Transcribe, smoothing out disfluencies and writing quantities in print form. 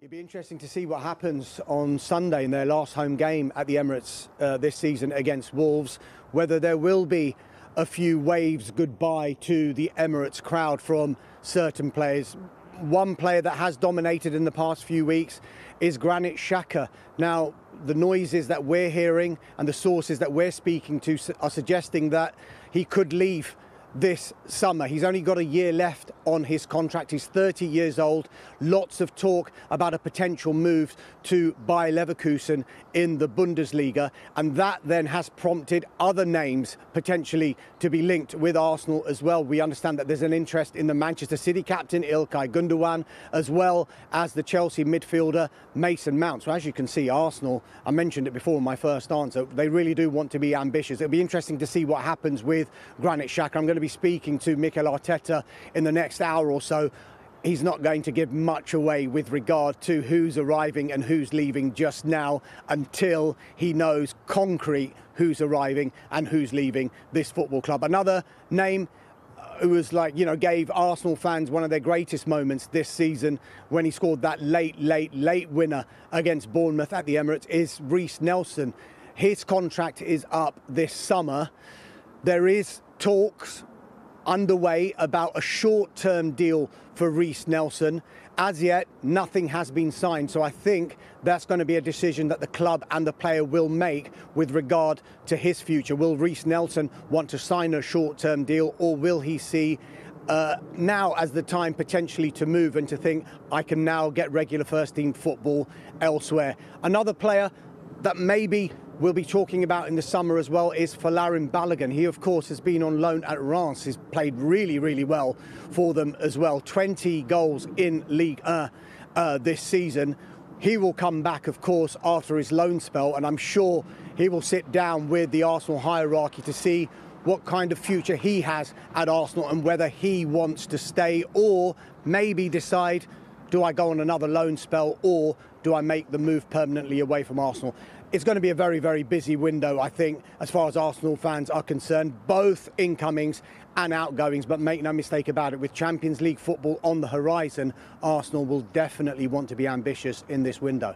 It'd be interesting to see what happens on Sunday in their last home game at the Emirates this season against Wolves, whether there will be a few waves goodbye to the Emirates crowd from certain players. One player that has dominated in the past few weeks is Granit Xhaka. Now, the noises that we're hearing and the sources that we're speaking to are suggesting that he could leave this summer. He's only got a year left on his contract. He's 30 years old. Lots of talk about a potential move to Bayer Leverkusen in the Bundesliga, and that then has prompted other names potentially to be linked with Arsenal as well. We understand that there's an interest in the Manchester City captain Ilkay Gundogan, as well as the Chelsea midfielder Mason Mount. So as you can see, Arsenal, I mentioned it before in my first answer, they really do want to be ambitious. It'll be interesting to see what happens with Granit Xhaka. I'm going to be speaking to Mikel Arteta in the next hour or so. He's not going to give much away with regard to who's arriving and who's leaving just now until he knows concrete who's arriving and who's leaving this football club. Another name who was gave Arsenal fans one of their greatest moments this season when he scored that late winner against Bournemouth at the Emirates is Reiss Nelson. His contract is up this summer. There is talks underway about a short-term deal for Reiss Nelson. As yet, nothing has been signed, so I think that's going to be a decision that the club and the player will make with regard to his future. Will Reiss Nelson want to sign a short-term deal, or will he see now as the time potentially to move and to think, I can now get regular first-team football elsewhere? Another player that maybe we'll be talking about in the summer as well is Folarin Balogun. He, of course, has been on loan at Reims. He's played really well for them as well. 20 goals in Ligue 1 this season. He will come back, of course, after his loan spell, and I'm sure he will sit down with the Arsenal hierarchy to see what kind of future he has at Arsenal and whether he wants to stay or maybe decide, do I go on another loan spell or do I make the move permanently away from Arsenal? It's going to be a very busy window, I think, as far as Arsenal fans are concerned, both incomings and outgoings. But make no mistake about it, with Champions League football on the horizon, Arsenal will definitely want to be ambitious in this window.